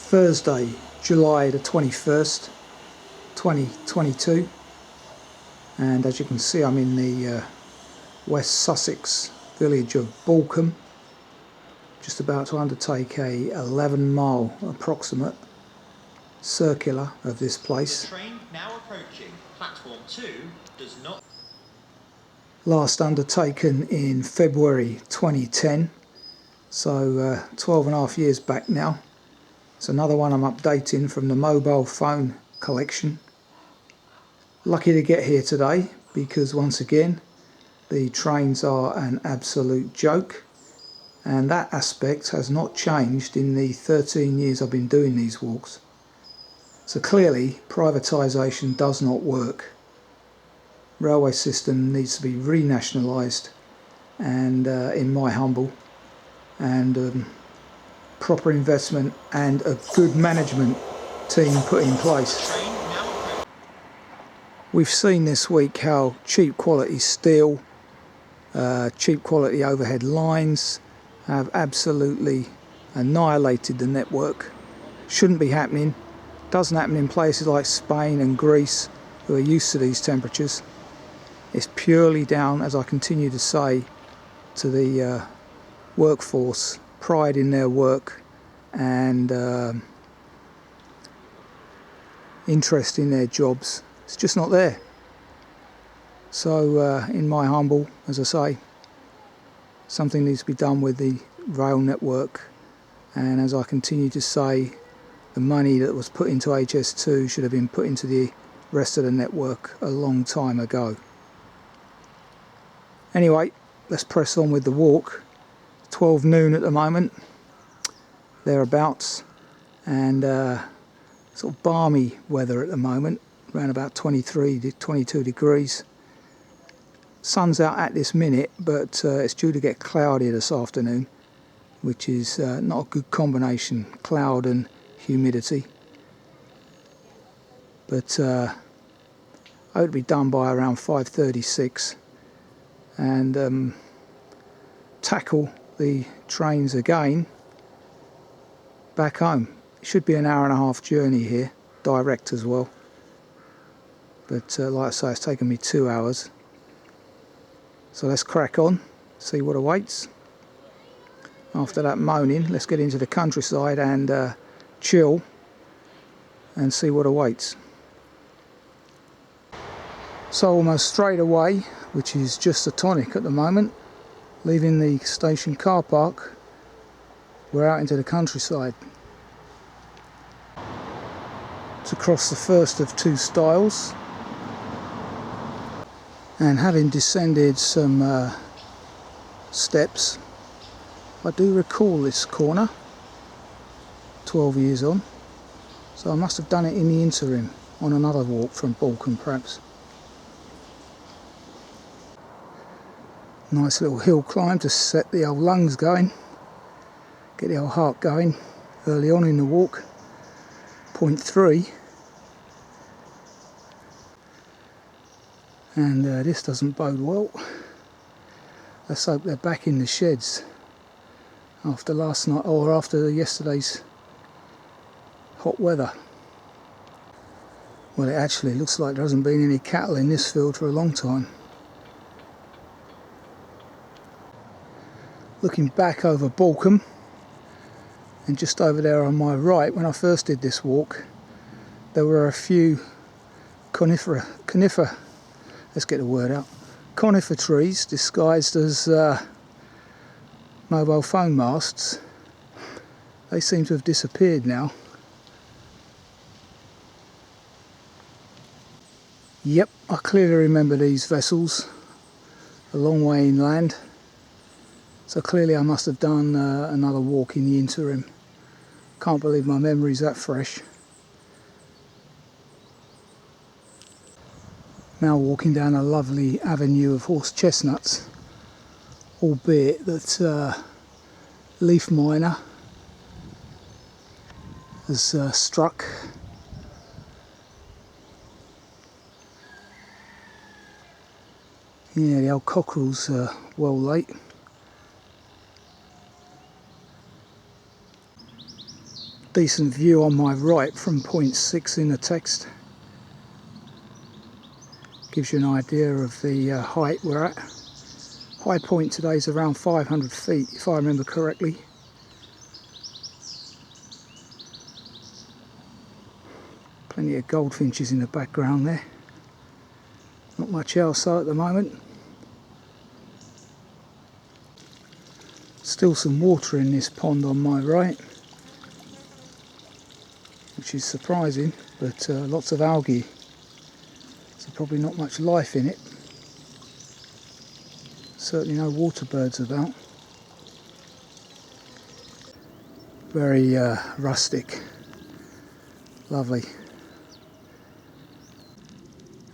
Thursday, July the 21st, 2022, and as you can see I'm in the West Sussex village of Balcombe, just about to undertake a 11-mile approximate circular of this place. The train now approaching platform 2 does not. Last undertaken in February 2010, so 12 and a half years back now. It's another one I'm updating from the mobile phone collection. Lucky to get here today because once again the trains are an absolute joke, and that aspect has not changed in the 13 years I've been doing these walks. So clearly privatisation does not work. Railway system needs to be renationalised, and in my humble and proper investment and a good management team put in place. We've seen this week how cheap quality steel, cheap quality overhead lines have absolutely annihilated the network. Shouldn't be happening. Doesn't happen in places like Spain and Greece who are used to these temperatures. It's purely down, as I continue to say, to the workforce, pride in their work and interest in their jobs. It's just not there. So in my humble, as I say, something needs to be done with the rail network, and as I continue to say, the money that was put into HS2 should have been put into the rest of the network a long time ago. Anyway, let's press on with the walk. 12 noon at the moment, thereabouts, and sort of balmy weather at the moment, around about 23 to 22 degrees. Sun's out at this minute, but it's due to get cloudy this afternoon, which is not a good combination, cloud and humidity. But I hope to be done by around 5:36 and tackle the trains again back home. It should be an hour and a half journey here, direct as well, but like I say, it's taken me 2 hours. So let's crack on, see what awaits. After that moaning, let's get into the countryside and chill and see what awaits. So almost straight away, which is just a tonic at the moment, leaving the station car park, we're out into the countryside. To cross the first of two stiles, and having descended some steps, I do recall this corner 12 years on, so I must have done it in the interim on another walk from Balcombe perhaps. Nice little hill climb to set the old lungs going, get the old heart going early on in the walk. Point 3, and this doesn't bode well. Let's hope they're back in the sheds after last night, or after yesterday's hot weather. Well, it actually looks like there hasn't been any cattle in this field for a long time. Looking back over Balcombe, and just over there on my right, when I first did this walk, there were a few conifer trees disguised as mobile phone masts. They seem to have disappeared now. Yep, I clearly remember these vessels a long way inland, so clearly I must have done another walk in the interim. Can't believe my memory's that fresh. Now walking down a lovely avenue of horse chestnuts, albeit that leaf miner has struck. Yeah, the old cockerel's well late. decent view on my right from point 6 in the text. Gives you an idea of the height we're at. High point today is around 500 feet if I remember correctly. Plenty of goldfinches in the background there. Not much else though at the moment. Still some water in this pond on my right, which is surprising, but lots of algae, so probably not much life in it. Certainly no water birds about. Very rustic, lovely.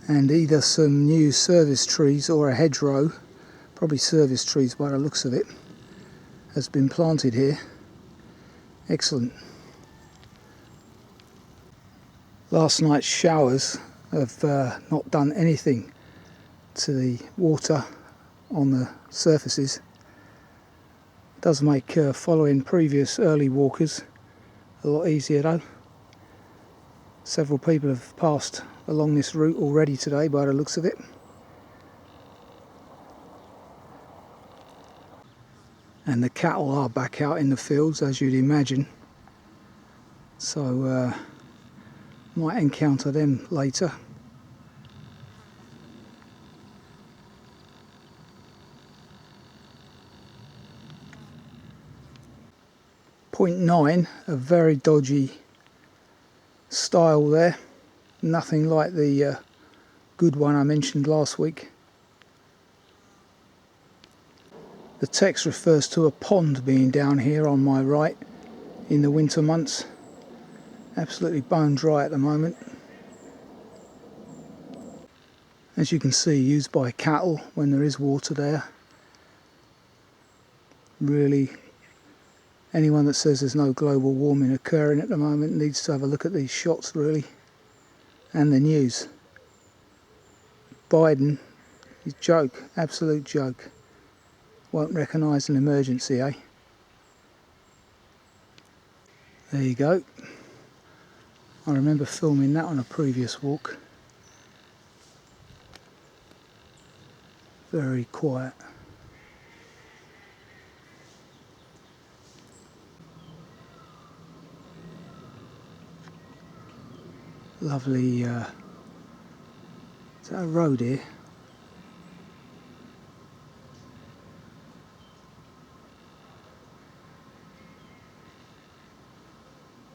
And either some new service trees or a hedgerow, probably service trees by the looks of it, has been planted here. Excellent. Last night's showers have not done anything to the water on the surfaces. It does make following previous early walkers a lot easier though. Several people have passed along this route already today by the looks of it. And the cattle are back out in the fields, as you'd imagine, so might encounter them later. Point 9, a very dodgy stile there, nothing like the good one I mentioned last week. The text refers to a pond being down here on my right in the winter months. Absolutely bone dry at the moment. As you can see, used by cattle when there is water there. Really, anyone that says there's no global warming occurring at the moment needs to have a look at these shots really, and the news. Biden is a joke, absolute joke. Won't recognise an emergency, eh? There you go. I remember filming that on a previous walk. Very quiet. Lovely, is that a road here?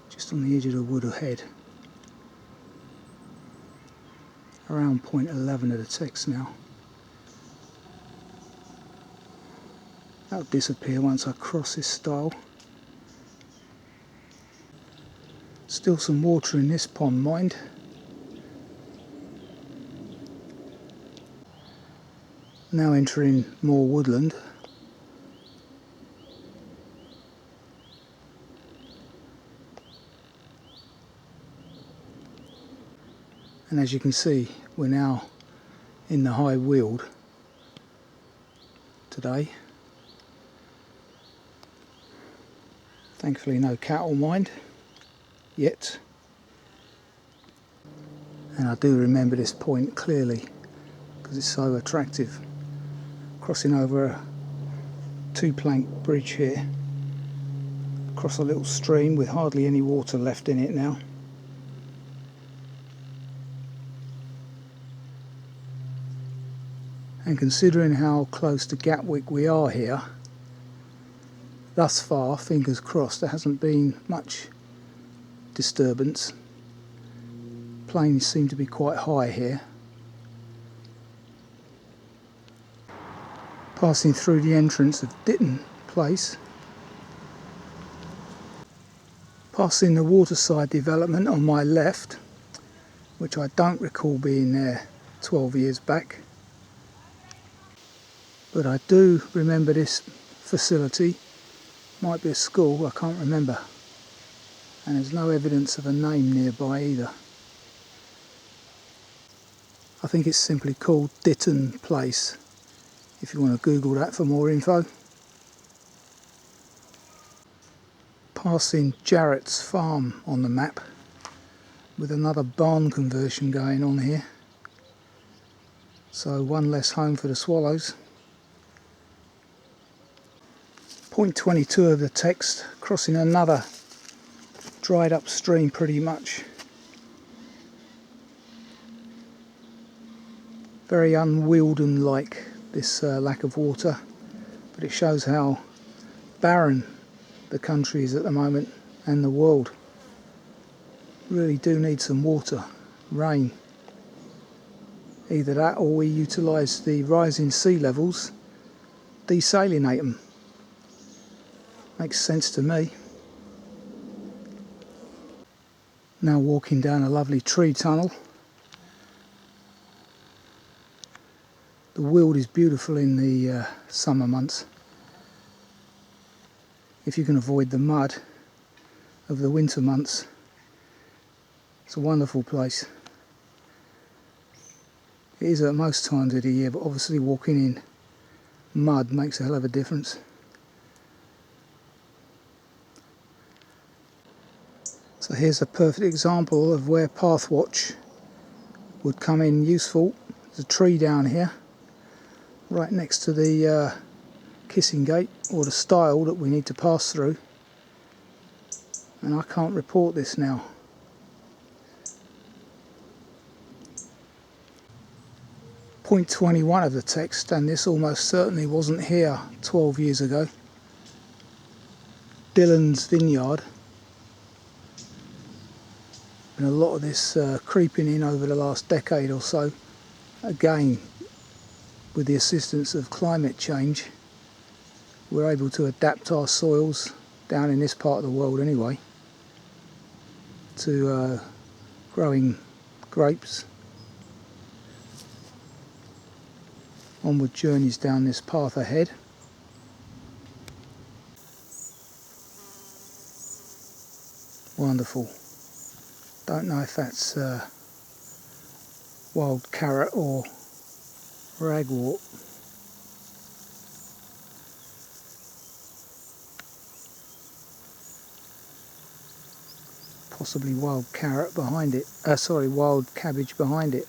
Just on the edge of the wood ahead. Around point 11 of the text now. That'll disappear once I cross this stile. Still some water in this pond, mind. Now entering more woodland. And as you can see, we're now in the high weald today. Thankfully no cattle, mind, yet. And I do remember this point clearly because it's so attractive. Crossing over a two-plank bridge here, across a little stream with hardly any water left in it now. And considering how close to Gatwick we are here, thus far, fingers crossed, there hasn't been much disturbance. Planes seem to be quite high here. Passing through the entrance of Ditton Place. Passing the waterside development on my left, which I don't recall being there 12 years back. But I do remember this facility. Might be a school, I can't remember. And there's no evidence of a name nearby either. I think it's simply called Ditton Place, if you want to Google that for more info. Passing Jarrett's farm on the map with another barn conversion going on here. So one less home for the swallows. Point 22 of the text, crossing another dried up stream pretty much. Very un-Wealden like, this lack of water, but it shows how barren the country is at the moment and the world. Really do need some water, rain. Either that or we utilise the rising sea levels, desalinate them. Makes sense to me. Now walking down a lovely tree tunnel. The Weald is beautiful in the summer months. If you can avoid the mud of the winter months, it's a wonderful place. It is at most times of the year, but obviously walking in mud makes a hell of a difference. So here's a perfect example of where Pathwatch would come in useful. There's a tree down here, right next to the kissing gate, or the stile that we need to pass through. And I can't report this now. Point 21 of the text, and this almost certainly wasn't here 12 years ago. Dillon's vineyard. And a lot of this creeping in over the last decade or so, again with the assistance of climate change, we're able to adapt our soils, down in this part of the world anyway, to growing grapes. Onward journeys down this path ahead. Wonderful. Don't know if that's wild carrot or ragwort. Possibly wild carrot behind it. Sorry, wild cabbage behind it.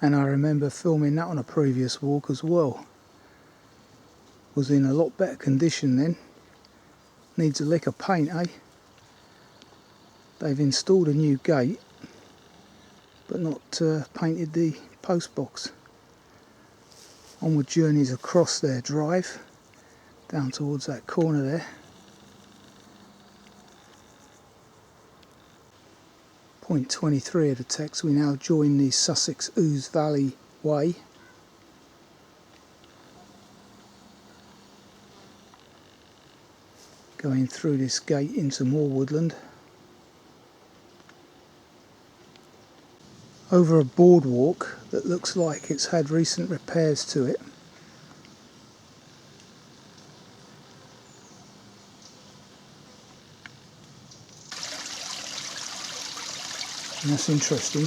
And I remember filming that on a previous walk as well. Was in a lot better condition then. Needs a lick of paint, eh? They've installed a new gate, but not painted the post box. Onward journeys across their drive, down towards that corner there. Point 23 of the text, we now join the Sussex Ouse Valley Way. Going through this gate into more woodland. Over a boardwalk that looks like it's had recent repairs to it. And that's interesting.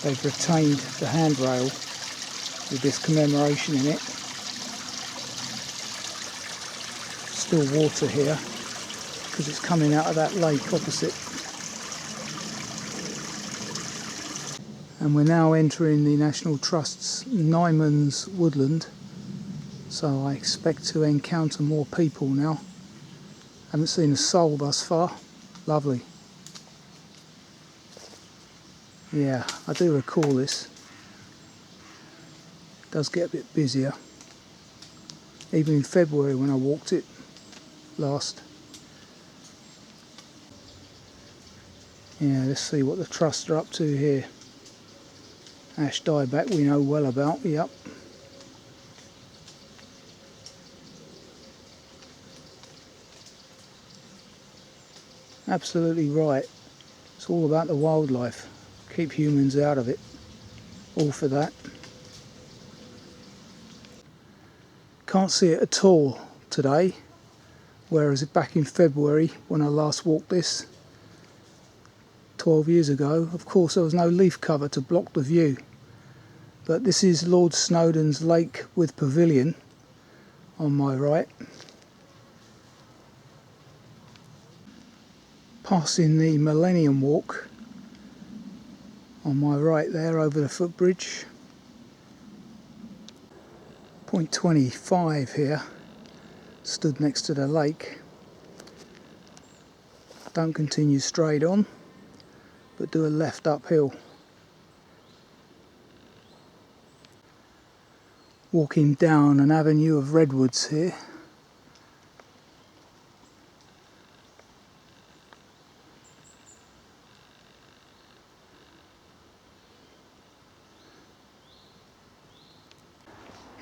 They've retained the handrail with this commemoration in it. Still water here because it's coming out of that lake opposite. And we're now entering the National Trust's Nyman's woodland, so I expect to encounter more people now. Haven't seen a soul thus far. Lovely. Yeah, I do recall this. It does get a bit busier. Even in February when I walked it last. Yeah, let's see what the Trust are up to here. Ash dieback we know well about, yep. Absolutely right. It's all about the wildlife. Keep humans out of it. All for that. Can't see it at all today, whereas back in February when I last walked this 12 years ago, of course there was no leaf cover to block the view. But this is Lord Snowdon's lake with pavilion, on my right. Passing the Millennium Walk on my right there over the footbridge. Point 25 here, stood next to the lake. Don't continue straight on, but do a left uphill. Walking down an avenue of redwoods here.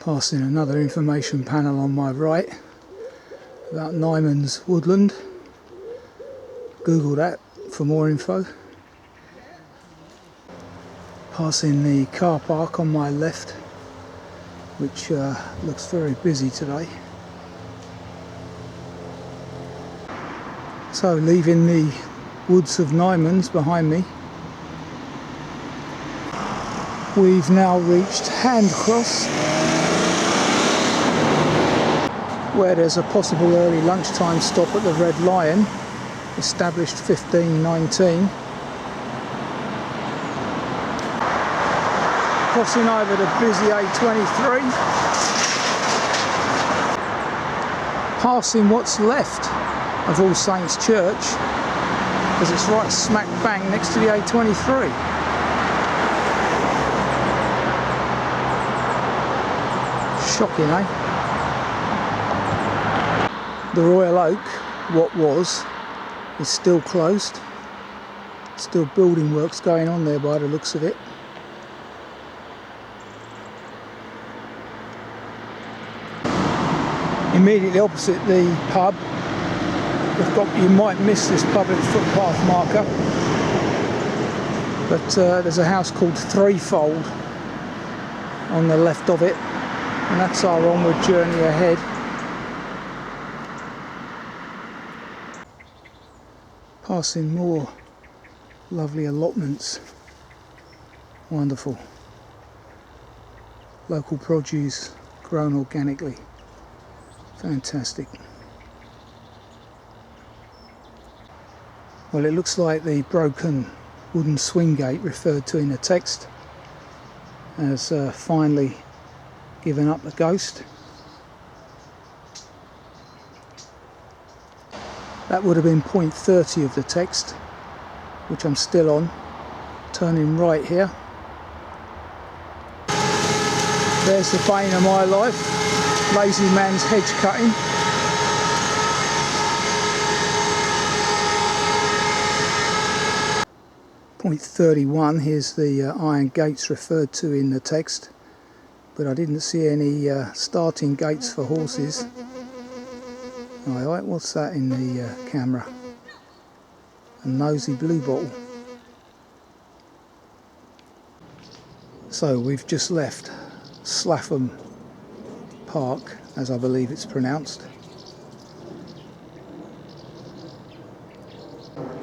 Passing another information panel on my right about Nyman's woodland. Google that for more info. Passing the car park on my left, which looks very busy today. So leaving the woods of Nyman's behind me, we've now reached Handcross, where there's a possible early lunchtime stop at the Red Lion, established 1519. Crossing over the busy A23, passing what's left of All Saints Church, because it's right smack bang next to the A23. Shocking, eh? The Royal Oak, what was, is still closed. Still building works going on there by the looks of it. Immediately opposite the pub, you might miss this public footpath marker, but there's a house called Threefold on the left of it, and that's our onward journey ahead. Passing more lovely allotments. Wonderful. Local produce grown organically. Fantastic. Well, it looks like the broken wooden swing gate referred to in the text has finally given up the ghost. That would have been point 30 of the text, which I'm still on. Turning right here. There's the bane of my life, lazy man's hedge cutting. Point 31, here's the iron gates referred to in the text, but I didn't see any starting gates for horses. Alright, what's that in the camera? A nosy blue bottle. So we've just left Slaugham Park, as I believe it's pronounced.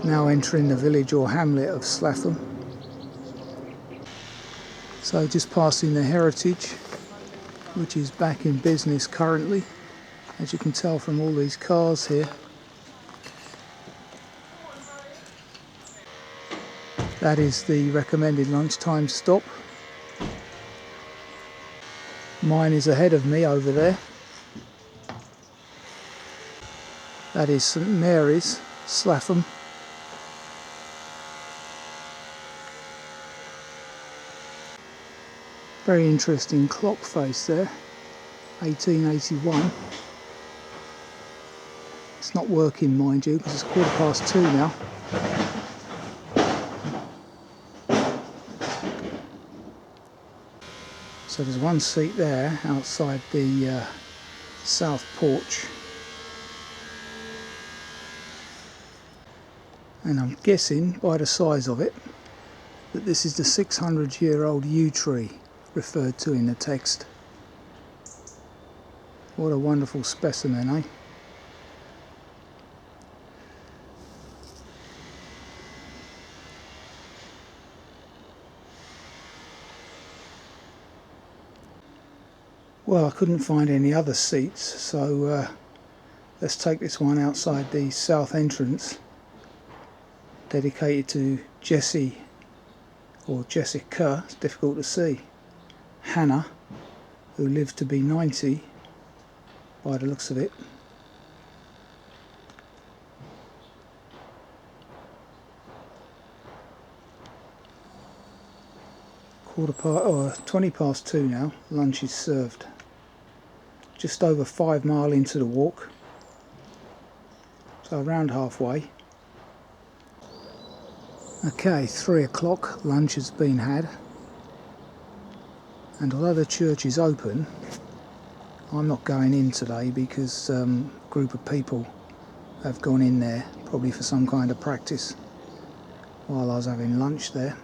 Now entering the village or hamlet of Slaugham. So just passing the Heritage, which is back in business currently, as you can tell from all these cars here. That is the recommended lunchtime stop. Mine is ahead of me over there. That is St Mary's, Slaugham. Very interesting clock face there, 1881. It's not working, mind you, because it's 2:15 now. So there's one seat there outside the south porch. And I'm guessing by the size of it that this is the 600-year-old yew tree referred to in the text. What a wonderful specimen, eh? Well, I couldn't find any other seats, so let's take this one outside the south entrance, dedicated to Jessie, or Jessica, it's difficult to see, Hannah, who lived to be 90 by the looks of it. Quarter past, or 20 past 2 now, lunch is served. Just over 5 miles into the walk, so around halfway. Okay, 3 o'clock, lunch has been had, and although the church is open, I'm not going in today because a group of people have gone in there, probably for some kind of practice, while I was having lunch there.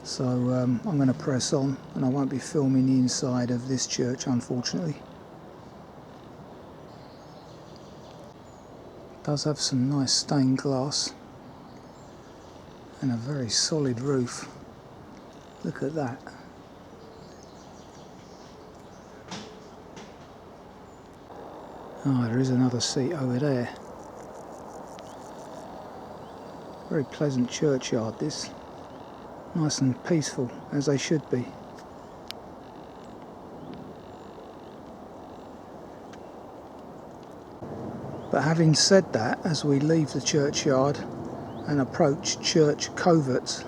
So I'm going to press on, and I won't be filming the inside of this church, unfortunately. It does have some nice stained glass and a very solid roof. Look at that. Oh, there is another seat over there. Very pleasant churchyard this. Nice and peaceful, as they should be. But having said that, as we leave the churchyard and approach church coverts,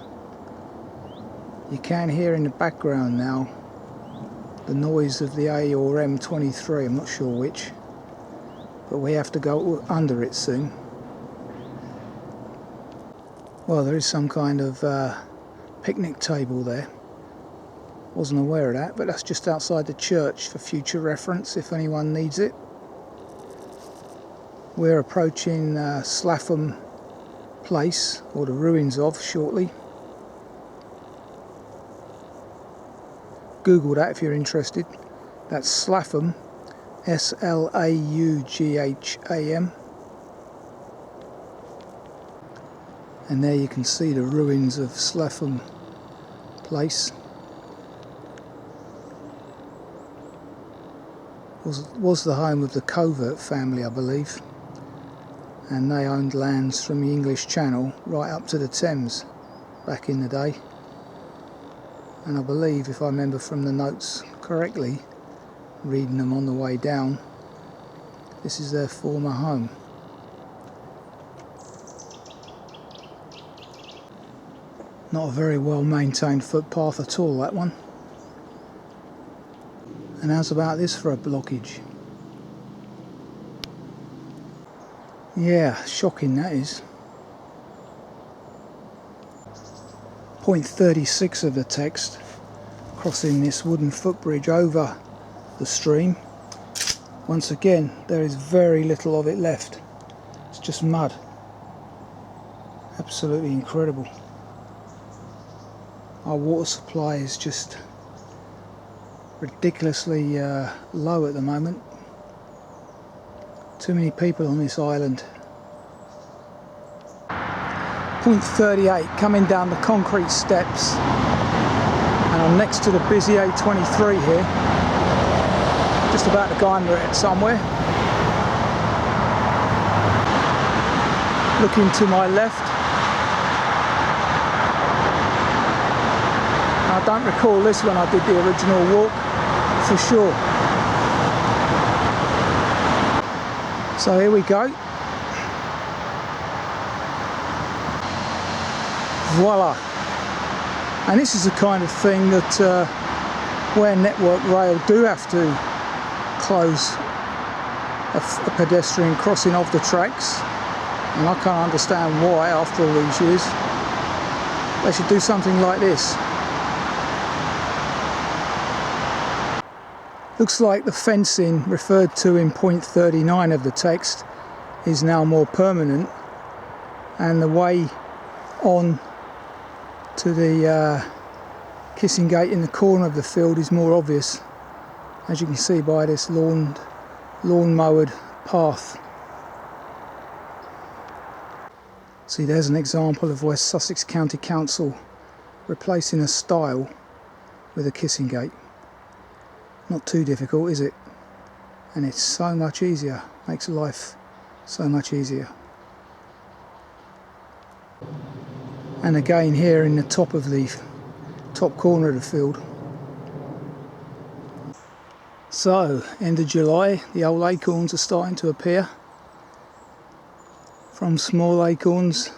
you can hear in the background now the noise of the A or M23, I'm not sure which, but we have to go under it soon. Well, there is some kind of picnic table there. Wasn't aware of that, but that's just outside the church for future reference if anyone needs it. We're approaching Slaugham Place, or the ruins of, shortly. Google that if you're interested. That's Slaugham, S-L-A-U-G-H-A-M. And there you can see the ruins of Slaugham Place. Was the home of the Covert family, I believe, and they owned lands from the English Channel right up to the Thames back in the day. And I believe, if I remember from the notes correctly, reading them on the way down, this is their former home. Not a very well maintained footpath at all, that one. And how's about this for a blockage? Yeah, shocking that is. Point 36 of the text, crossing this wooden footbridge over the stream. Once again, there is very little of it left. It's just mud. Absolutely incredible. Our water supply is just ridiculously low at the moment. Too many people on this island. Point 38, coming down the concrete steps, and I'm next to the busy A23 here, just about to go under it somewhere. Looking to my left, I don't recall this when I did the original walk, for sure. So here we go. Voila. And this is the kind of thing that where Network Rail do have to close a pedestrian crossing of the tracks, and I can't understand why after all these years. They should do something like this. Looks like the fencing referred to in point 39 of the text is now more permanent, and the way on to the kissing gate in the corner of the field is more obvious, as you can see by this lawn mowered path. See, there's an example of West Sussex County Council replacing a stile with a kissing gate. Not too difficult, is it? And it's so much easier, makes life so much easier. And again here in the top corner of the field. So, end of July, the old acorns are starting to appear. From small acorns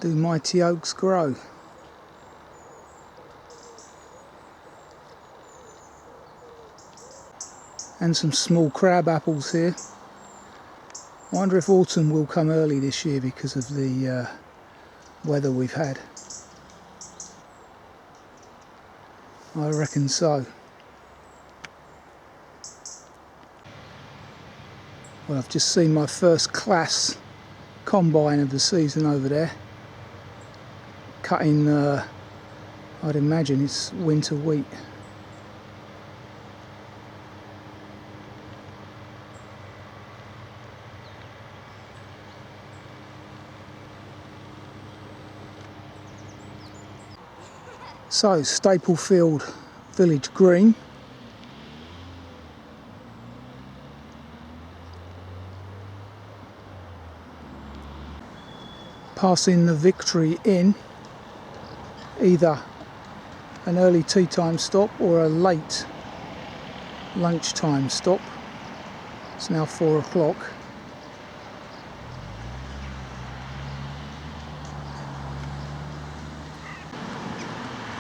do mighty oaks grow. And some small crab apples here. I wonder if autumn will come early this year because of the weather we've had. I reckon so. Well, I've just seen my first class combine of the season over there, cutting, I'd imagine it's winter wheat. So, Staplefield Village Green. Passing the Victory Inn, either an early tea time stop or a late lunchtime stop. It's now 4 o'clock.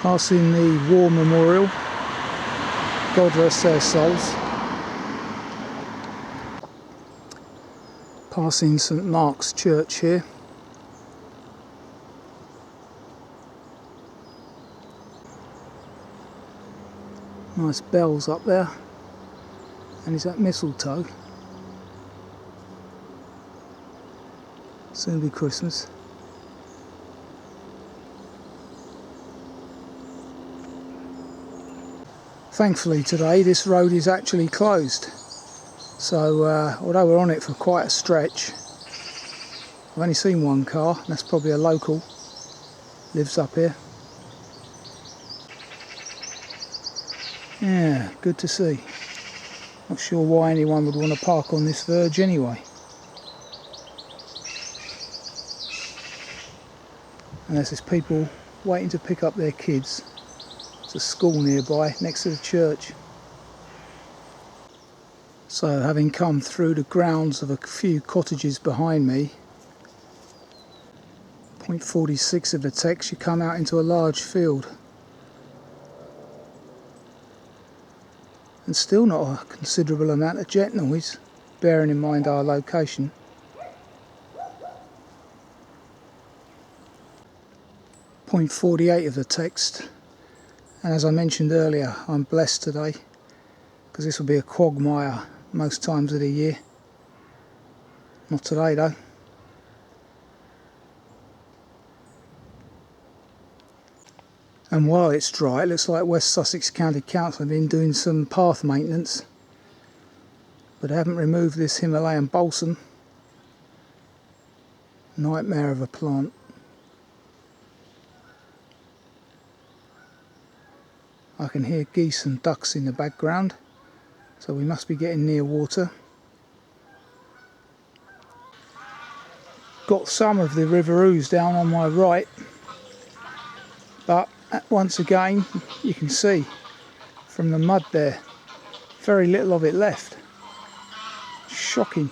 Passing the War Memorial, God rest their souls. Passing St Mark's Church here. Nice bells up there. And is that mistletoe? Soon be Christmas. Thankfully today this road is actually closed. So although we're on it for quite a stretch, I've only seen one car, and that's probably a local, lives up here. Yeah, good to see. Not sure why anyone would want to park on this verge anyway. Unless there's people waiting to pick up their kids. There's a school nearby next to the church. So having come through the grounds of a few cottages behind me, point 46 of the text, you come out into a large field. And still not a considerable amount of jet noise, bearing in mind our location. Point 48 of the text, and as I mentioned earlier, I'm blessed today because this will be a quagmire most times of the year. Not today though. And while it's dry, it looks like West Sussex County Council have been doing some path maintenance, but they haven't removed this Himalayan balsam. Nightmare of a plant. I can hear geese and ducks in the background, so we must be getting near water. Got some of the River Ouse down on my right, but once again you can see from the mud there, very little of it left. Shocking.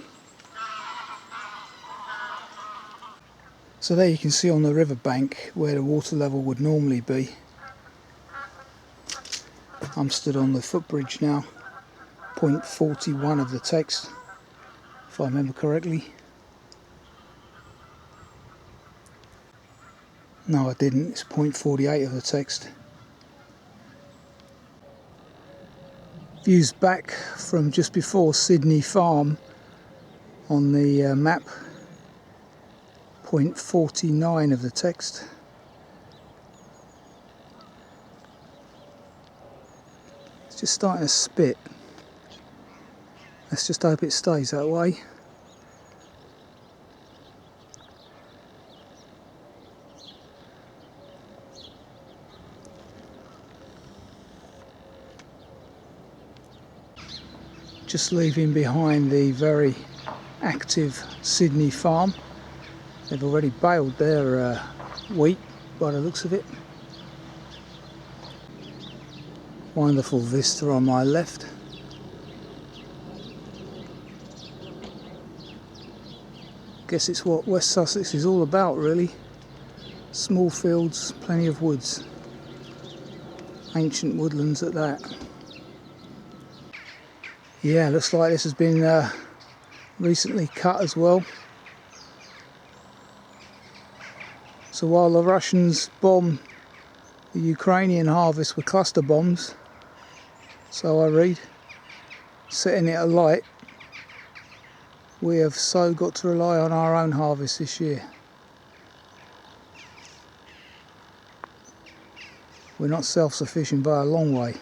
So there you can see on the river bank where the water level would normally be. I'm stood on the footbridge now, point 41 of the text, if I remember correctly. No, I didn't, it's point 48 of the text. Views back from just before Sydney Farm on the map, point 49 of the text. It's just starting to spit. Let's just hope it stays that way. just leaving behind the very active Sydney farm. They've already baled their wheat by the looks of it. Wonderful vista on my left. Guess it's what West Sussex is all about, really. Small fields, plenty of woods. Ancient woodlands at that. Yeah, looks like this has been recently cut as well. So while the Russians bomb the Ukrainian harvest with cluster bombs, so I read, setting it alight, we have so got to rely on our own harvest this year. We're not self-sufficient by a long way.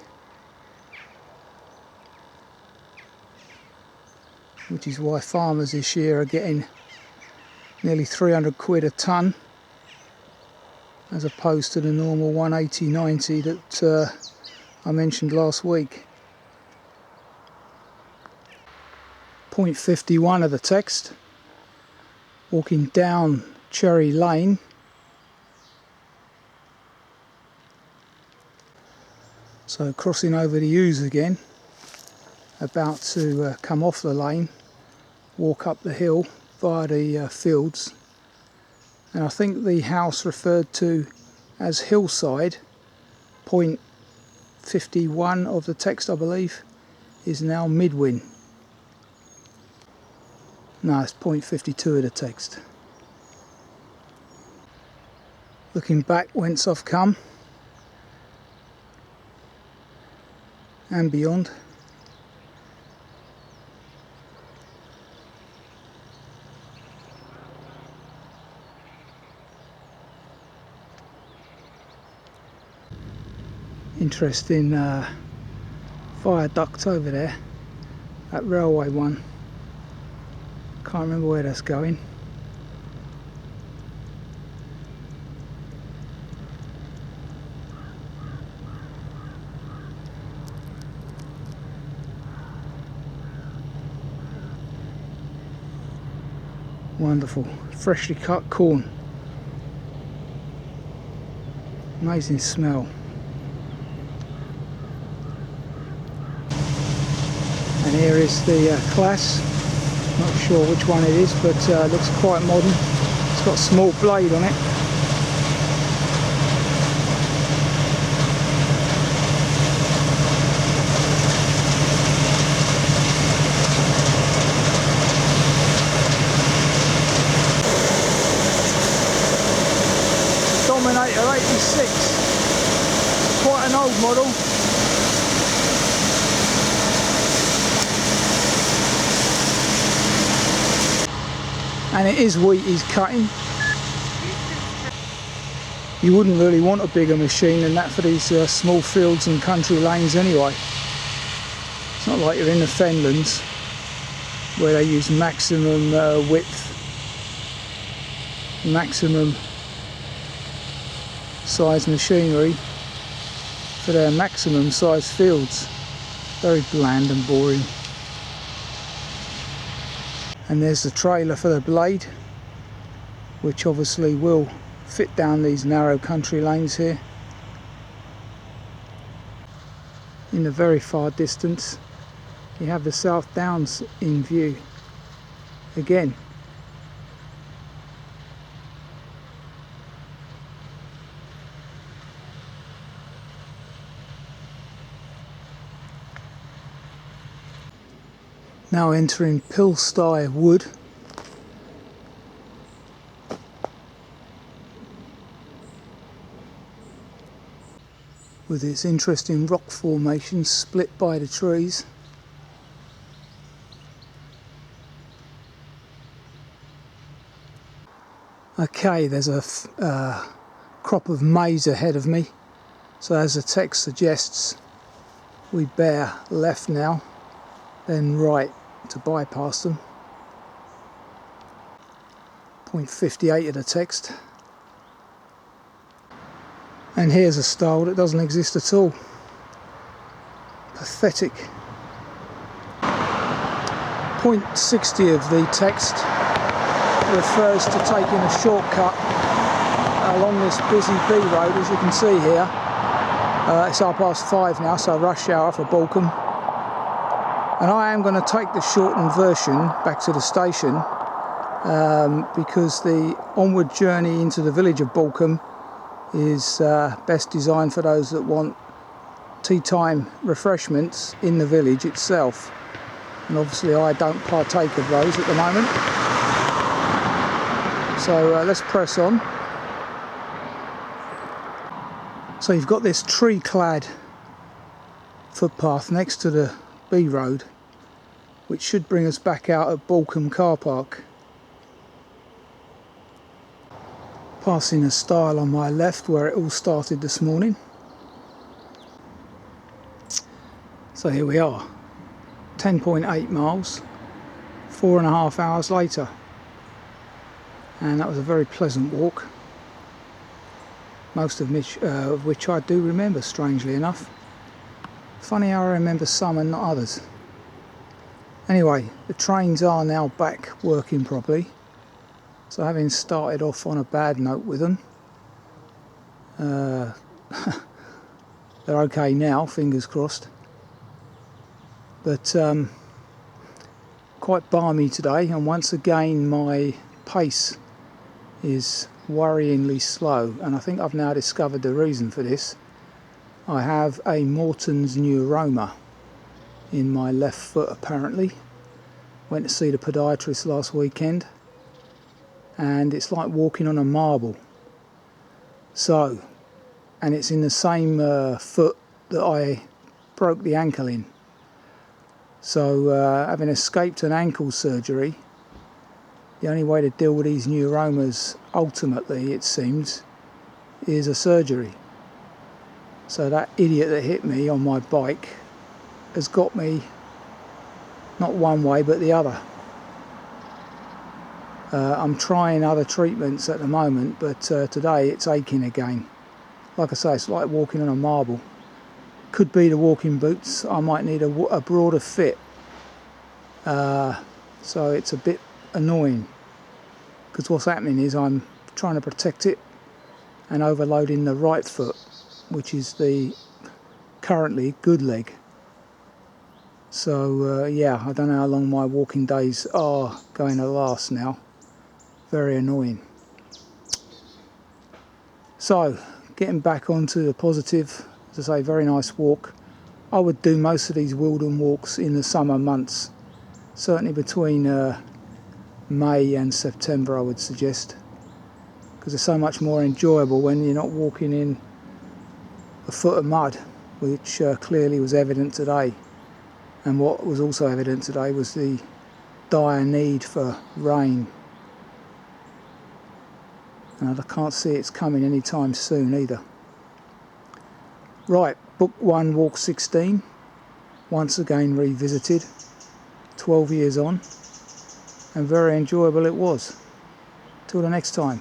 Which is why farmers this year are getting nearly 300 quid a tonne, as opposed to the normal 180-90 that I mentioned last week. Point 51 of the text, walking down Cherry Lane. So crossing over the Ouse again, about to come off the lane, walk up the hill via the fields. And I think the house referred to as hillside, point 51 of the text I believe, is now Midwin. No, it's point 52 of the text. Looking back whence I've come and beyond. Interesting viaduct over there, that railway one. Can't remember where that's going. Wonderful, freshly cut corn. Amazing smell. And here is the class. Not sure which one it is, but looks quite modern. It's got a small blade on it. Dominator 86. Quite an old model. And it is wheat he's cutting. You wouldn't really want a bigger machine than that for these small fields and country lanes anyway. It's not like you're in the Fenlands where they use maximum width, maximum size machinery for their maximum size fields. Very bland and boring. And there's the trailer for the blade, which obviously will fit down these narrow country lanes here. In the very far distance you have the South Downs in view again. Now entering Pilsty Wood. With its interesting rock formations split by the trees. Okay, there's a crop of maize ahead of me, so as the text suggests, we bear left now, then right to bypass them. Point 58 of the text. And here's a stile that doesn't exist at all. Pathetic. point 60 of the text refers to taking a shortcut along this busy B road, as you can see here. It's 5:30 now, so rush hour for Balcombe. And I am going to take the shortened version back to the station because the onward journey into the village of Balcombe is best designed for those that want tea time refreshments in the village itself. And obviously I don't partake of those at the moment. So let's press on. So you've got this tree-clad footpath next to the B road, which should bring us back out at Balcombe car park. Passing a stile on my left where it all started this morning. So here we are, 10.8 miles, 4.5 hours later. And that was a very pleasant walk, most of which I do remember, strangely enough. Funny how I remember some and not others. Anyway, the trains are now back working properly. So having started off on a bad note with them, they're okay now, fingers crossed. But quite balmy today, and once again my pace is worryingly slow, and I think I've now discovered the reason for this. I have a Morton's neuroma in my left foot apparently. Went to see the podiatrist last weekend, and it's like walking on a marble. So, and it's in the same foot that I broke the ankle in. So having escaped an ankle surgery, the only way to deal with these neuromas ultimately, it seems, is a surgery. So that idiot that hit me on my bike has got me not one way but the other. I'm trying other treatments at the moment, but today it's aching again. Like I say, it's like walking on a marble. Could be the walking boots. I might need a broader fit. So it's a bit annoying, because what's happening is I'm trying to protect it and overloading the right foot, which is the currently good leg. So yeah, I don't know how long my walking days are going to last now. Very annoying. So getting back onto the positive, as I say, very nice walk. I would do most of these Wealden walks in the summer months, certainly between May and September I would suggest, because they're so much more enjoyable when you're not walking in a foot of mud, which clearly was evident today. And what was also evident today was the dire need for rain. And I can't see it's coming anytime soon either. Right, book 1, walk 16, once again revisited, 12 years on, and very enjoyable it was. Till the next time.